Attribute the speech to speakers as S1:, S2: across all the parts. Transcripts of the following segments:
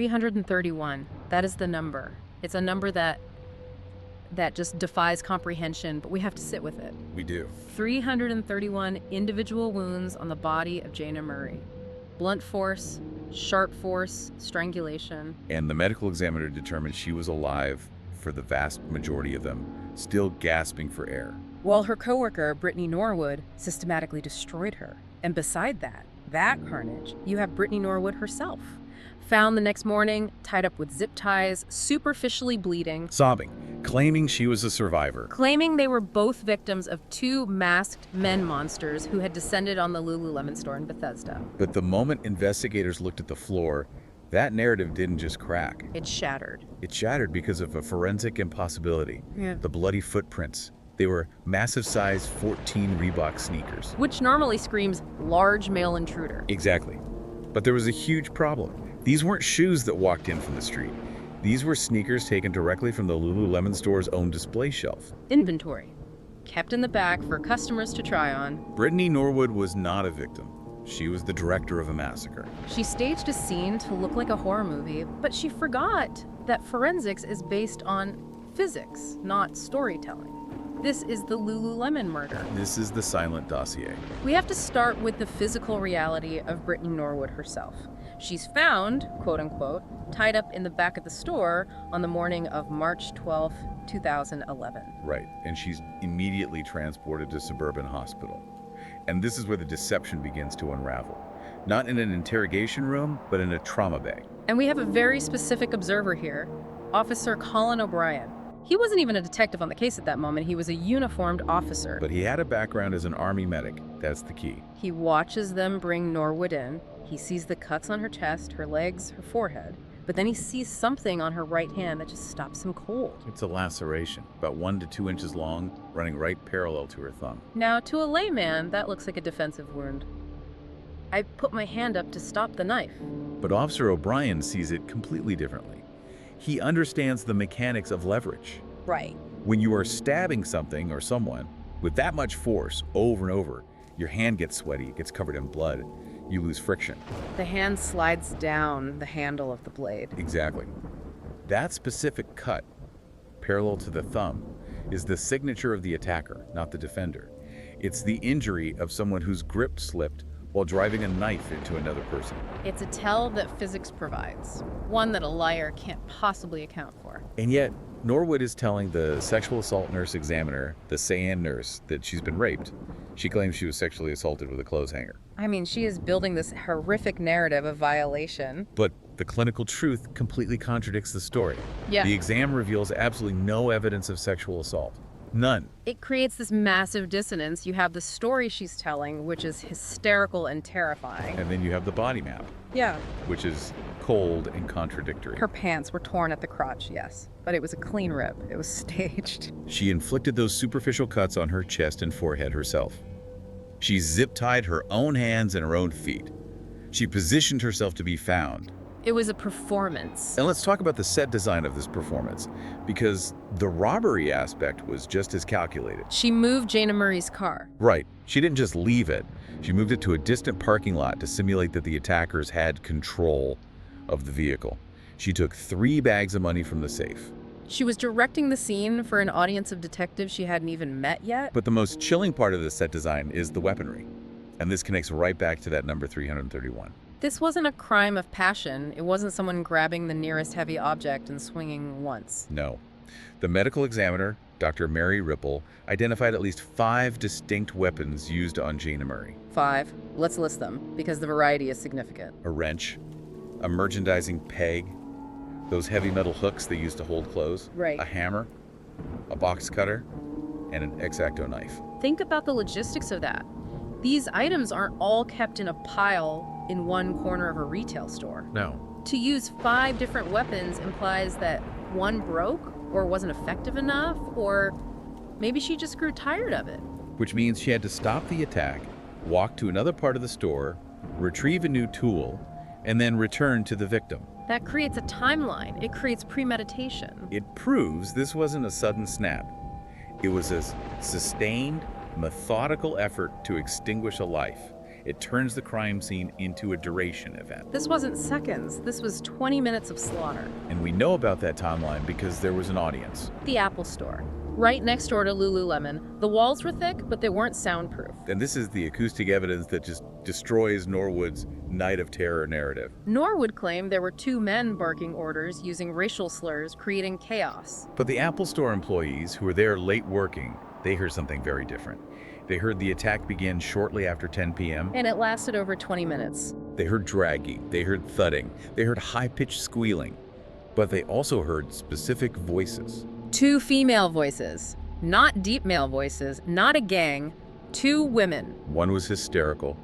S1: 331. That is the number. It's a number that just defies comprehension, but we have to sit with it.
S2: We do.
S1: 331 individual wounds on the body of Jana Murray. Blunt force, sharp force, strangulation.
S2: And the medical examiner determined she was alive for the vast majority of them, still gasping for air.
S1: While her coworker, Brittany Norwood, systematically destroyed her. And beside that carnage, you have Brittany Norwood herself. Found the next morning, tied up with zip ties, superficially bleeding.
S2: Sobbing, claiming she was a survivor.
S1: Claiming they were both victims of two masked men monsters who had descended on the Lululemon store in Bethesda.
S2: But the moment investigators looked at the floor, that narrative didn't just crack.
S1: It shattered.
S2: It shattered because of a forensic impossibility.
S1: Yeah.
S2: The bloody footprints. They were massive-sized 14 Reebok sneakers.
S1: Which normally screams large male intruder.
S2: Exactly. But there was a huge problem. These weren't shoes that walked in from the street. These were sneakers taken directly from the Lululemon store's own display shelf.
S1: Inventory. Kept in the back for customers to try on.
S2: Brittany Norwood was not a victim. She was the director of a massacre.
S1: She staged a scene to look like a horror movie, but she forgot that forensics is based on physics, not storytelling. This is the Lululemon murder.
S2: This is the Silent Dossier.
S1: We have to start with the physical reality of Brittany Norwood herself. She's found, quote unquote, tied up in the back of the store on the morning of March 12, 2011.
S2: Right, and she's immediately transported to suburban hospital. And this is where the deception begins to unravel. Not in an interrogation room, but in a trauma bay.
S1: And we have a very specific observer here, Officer Colin O'Brien. He wasn't even a detective on the case at that moment. He was a uniformed officer.
S2: But he had a background as an Army medic. That's the key.
S1: He watches them bring Norwood in. He sees the cuts on her chest, her legs, her forehead. But then he sees something on her right hand that just stops him cold.
S2: It's a laceration, about 1 to 2 inches long, running right parallel to her thumb.
S1: Now, to a layman, that looks like a defensive wound. I put my hand up to stop the knife.
S2: But Officer O'Brien sees it completely differently. He understands the mechanics of leverage.
S1: Right.
S2: When you are stabbing something or someone with that much force over and over, your hand gets sweaty, it gets covered in blood, you lose friction.
S1: The hand slides down the handle of the blade.
S2: Exactly. That specific cut, parallel to the thumb, is the signature of the attacker, not the defender. It's the injury of someone whose grip slipped while driving a knife into another person.
S1: It's a tell that physics provides, one that a liar can't possibly account for.
S2: And yet, Norwood is telling the sexual assault nurse examiner, the Sayan nurse, that she's been raped. She claims she was sexually assaulted with a clothes hanger.
S1: I mean, she is building this horrific narrative of violation.
S2: But the clinical truth completely contradicts the story.
S1: Yeah.
S2: The exam reveals absolutely no evidence of sexual assault. None.
S1: It creates this massive dissonance. You have the story she's telling, which is hysterical and terrifying.
S2: And then you have the body map,
S1: Yeah.
S2: which is cold and contradictory.
S1: Her pants were torn at the crotch, yes. But it was a clean rip. It was staged.
S2: She inflicted those superficial cuts on her chest and forehead herself. She zip-tied her own hands and her own feet. She positioned herself to be found.
S1: It was a performance.
S2: And let's talk about the set design of this performance, because the robbery aspect was just as calculated.
S1: She moved Jana Murray's car.
S2: Right. She didn't just leave it. She moved it to a distant parking lot to simulate that the attackers had control of the vehicle. She took 3 bags of money from the safe.
S1: She was directing the scene for an audience of detectives she hadn't even met yet.
S2: But the most chilling part of the set design is the weaponry. And this connects right back to that number 331.
S1: This wasn't a crime of passion. It wasn't someone grabbing the nearest heavy object and swinging once.
S2: No. The medical examiner, Dr. Mary Ripple, identified at least 5 distinct weapons used on Jana Murray.
S1: 5. Let's list them, because the variety is significant.
S2: A wrench, a merchandising peg, those heavy metal hooks they used to hold clothes,
S1: Right.
S2: a hammer, a box cutter, and an X-Acto knife.
S1: Think about the logistics of that. These items aren't all kept in a pile in one corner of a retail store.
S2: No.
S1: To use 5 different weapons implies that one broke or wasn't effective enough, or maybe she just grew tired of it.
S2: Which means she had to stop the attack, walk to another part of the store, retrieve a new tool, and then return to the victim.
S1: That creates a timeline. It creates premeditation.
S2: It proves this wasn't a sudden snap. It was a sustained, methodical effort to extinguish a life. It turns the crime scene into a duration event.
S1: This wasn't seconds, this was 20 minutes of slaughter.
S2: And we know about that timeline because there was an audience.
S1: The Apple Store, right next door to Lululemon. The walls were thick, but they weren't soundproof.
S2: And this is the acoustic evidence that just destroys Norwood's Night of Terror narrative.
S1: Norwood claimed there were two men barking orders using racial slurs, creating chaos.
S2: But the Apple Store employees who were there late working, they heard something very different. They heard the attack began shortly after 10 p.m.
S1: And it lasted over 20 minutes.
S2: They heard dragging, they heard thudding, they heard high-pitched squealing. But they also heard specific voices.
S1: Two female voices, not deep male voices, not a gang, two women.
S2: One was hysterical,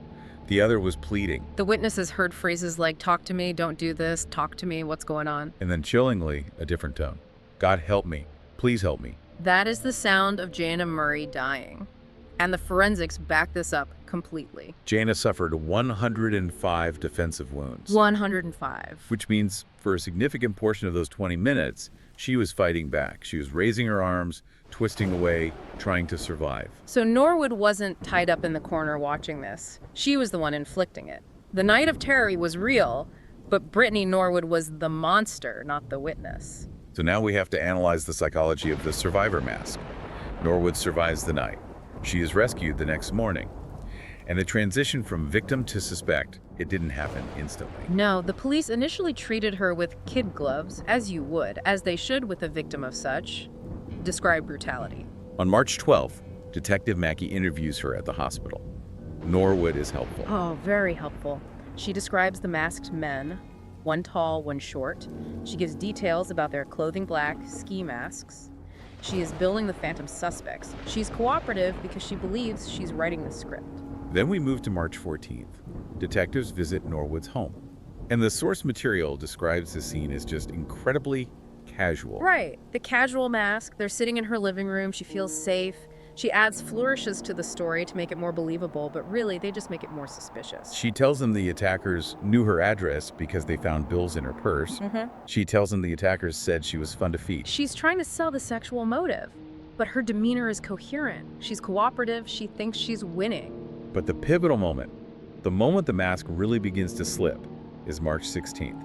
S2: the other was pleading.
S1: The witnesses heard phrases like, "Talk to me, don't do this, talk to me, what's going on?"
S2: And then chillingly, a different tone. "God help me, please help me."
S1: That is the sound of Jana Murray dying. And the forensics back this up completely.
S2: Jana suffered 105 defensive wounds.
S1: 105.
S2: Which means for a significant portion of those 20 minutes, she was fighting back. She was raising her arms, twisting away, trying to survive.
S1: So Norwood wasn't tied up in the corner watching this. She was the one inflicting it. The Night of Terror was real, but Brittany Norwood was the monster, not the witness.
S2: So now we have to analyze the psychology of the survivor mask. Norwood survives the night. She is rescued the next morning. And the transition from victim to suspect, it didn't happen instantly.
S1: No, the police initially treated her with kid gloves, as you would, as they should with a victim of such. Describe brutality.
S2: On March 12th, Detective Mackey interviews her at the hospital. Norwood is helpful.
S1: Oh, very helpful. She describes the masked men, one tall, one short. She gives details about their clothing black, ski masks. She is billing the phantom suspects. She's cooperative because she believes she's writing the script.
S2: Then we move to March 14th. Detectives visit Norwood's home. And the source material describes the scene as just incredibly casual.
S1: Right. The casual mask. They're sitting in her living room. She feels safe. She adds flourishes to the story to make it more believable, but really, they just make it more suspicious.
S2: She tells them the attackers knew her address because they found bills in her purse. She tells them the attackers said she was fun to feed.
S1: She's trying to sell the sexual motive, but her demeanor is coherent. She's cooperative. She thinks she's winning.
S2: But the pivotal moment, the moment the mask really begins to slip, is March 16th.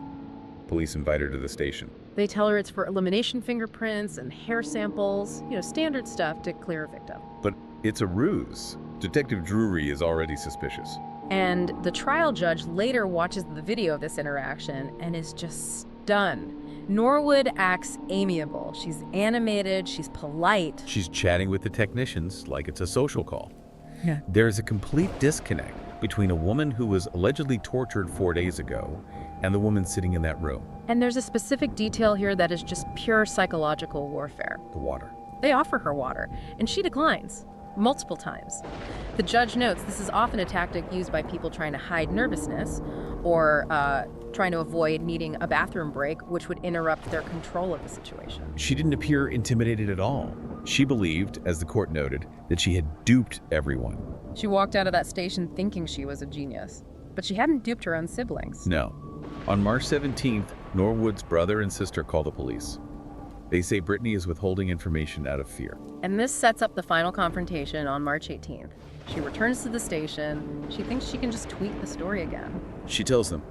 S2: Police invite her to the station.
S1: They tell her it's for elimination fingerprints and hair samples, standard stuff to clear a victim.
S2: But it's a ruse. Detective Drury is already suspicious.
S1: And the trial judge later watches the video of this interaction and is just stunned. Norwood acts amiable. She's animated, she's polite.
S2: She's chatting with the technicians like it's a social call.
S1: Yeah.
S2: There's a complete disconnect between a woman who was allegedly tortured 4 days ago and the woman sitting in that room.
S1: And there's a specific detail here that is just pure psychological warfare.
S2: The water.
S1: They offer her water, and she declines multiple times. The judge notes this is often a tactic used by people trying to hide nervousness or trying to avoid needing a bathroom break, which would interrupt their control of the situation.
S2: She didn't appear intimidated at all. She believed, as the court noted, that she had duped everyone.
S1: She walked out of that station thinking she was a genius, but she hadn't duped her own siblings.
S2: No. On March 17th, Norwood's brother and sister call the police. They say Brittany is withholding information out of fear.
S1: And this sets up the final confrontation on March 18th. She returns to the station. She thinks she can just tweak the story again.
S2: She tells them,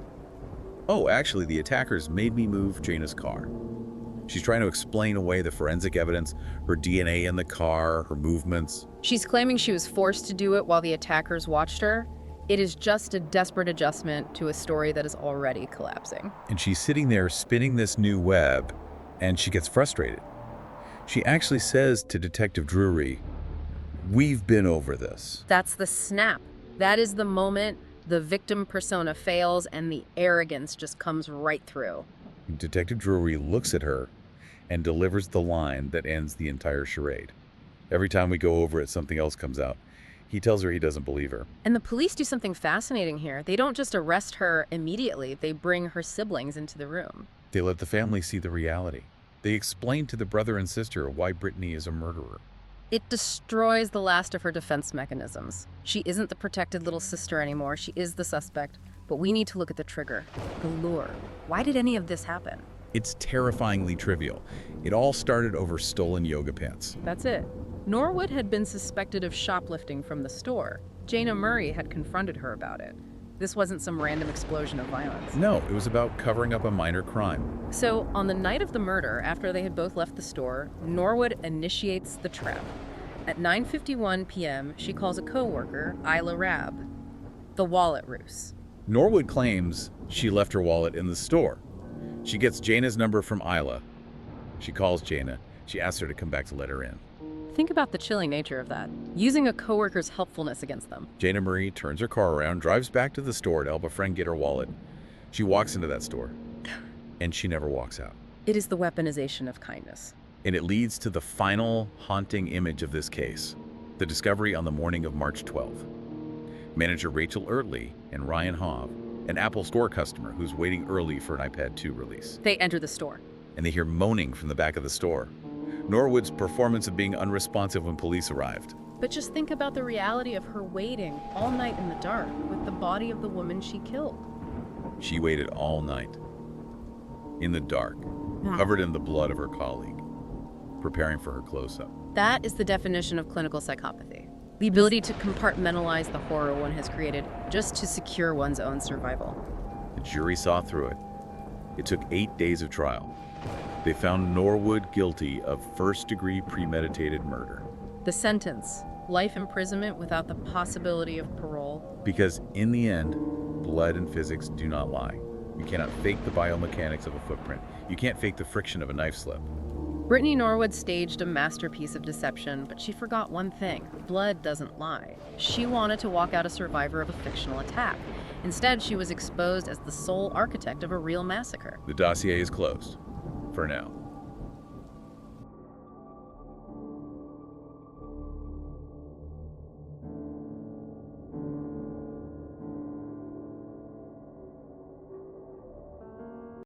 S2: "Oh, actually, the attackers made me move Jana's car." She's trying to explain away the forensic evidence, her DNA in the car, her movements.
S1: She's claiming she was forced to do it while the attackers watched her. It is just a desperate adjustment to a story that is already collapsing.
S2: And she's sitting there spinning this new web, and she gets frustrated. She actually says to Detective Drury, "We've been over this."
S1: That's the snap. That is the moment the victim persona fails and the arrogance just comes right through.
S2: Detective Drury looks at her and delivers the line that ends the entire charade. Every time we go over it, something else comes out. He tells her he doesn't believe her.
S1: And the police do something fascinating here. They don't just arrest her immediately. They bring her siblings into the room.
S2: They let the family see the reality. They explain to the brother and sister why Brittany is a murderer.
S1: It destroys the last of her defense mechanisms. She isn't the protected little sister anymore. She is the suspect. But we need to look at the trigger, the lure. Why did any of this happen?
S2: It's terrifyingly trivial. It all started over stolen yoga pants.
S1: That's it. Norwood had been suspected of shoplifting from the store. Jana Murray had confronted her about it. This wasn't some random explosion of violence.
S2: No, it was about covering up a minor crime.
S1: So, on the night of the murder, after they had both left the store, Norwood initiates the trap. At 9:51 p.m., she calls a co-worker, Isla Rabb. The wallet ruse.
S2: Norwood claims she left her wallet in the store. She gets Jana's number from Isla. She calls Jana. She asks her to come back to let her in.
S1: Think about the chilling nature of that. Using a coworker's helpfulness against them.
S2: Jana Marie turns her car around, drives back to the store to help a friend get her wallet. She walks into that store, and she never walks out.
S1: It is the weaponization of kindness.
S2: And it leads to the final haunting image of this case, the discovery on the morning of March 12th. Manager Rachel Ertley and Ryan Hove, an Apple Store customer who's waiting early for an iPad 2 release.
S1: They enter the store.
S2: And they hear moaning from the back of the store. Norwood's performance of being unresponsive when police arrived.
S1: But just think about the reality of her waiting all night in the dark with the body of the woman she killed.
S2: She waited all night, in the dark, covered in the blood of her colleague, preparing for her close-up.
S1: That is the definition of clinical psychopathy. The ability to compartmentalize the horror one has created just to secure one's own survival.
S2: The jury saw through it. It took 8 days of trial. They found Norwood guilty of first-degree premeditated murder.
S1: The sentence, life imprisonment without the possibility of parole.
S2: Because in the end, blood and physics do not lie. You cannot fake the biomechanics of a footprint. You can't fake the friction of a knife slip.
S1: Brittany Norwood staged a masterpiece of deception, but she forgot one thing. Blood doesn't lie. She wanted to walk out a survivor of a fictional attack. Instead, she was exposed as the sole architect of a real massacre.
S2: The dossier is closed. For now.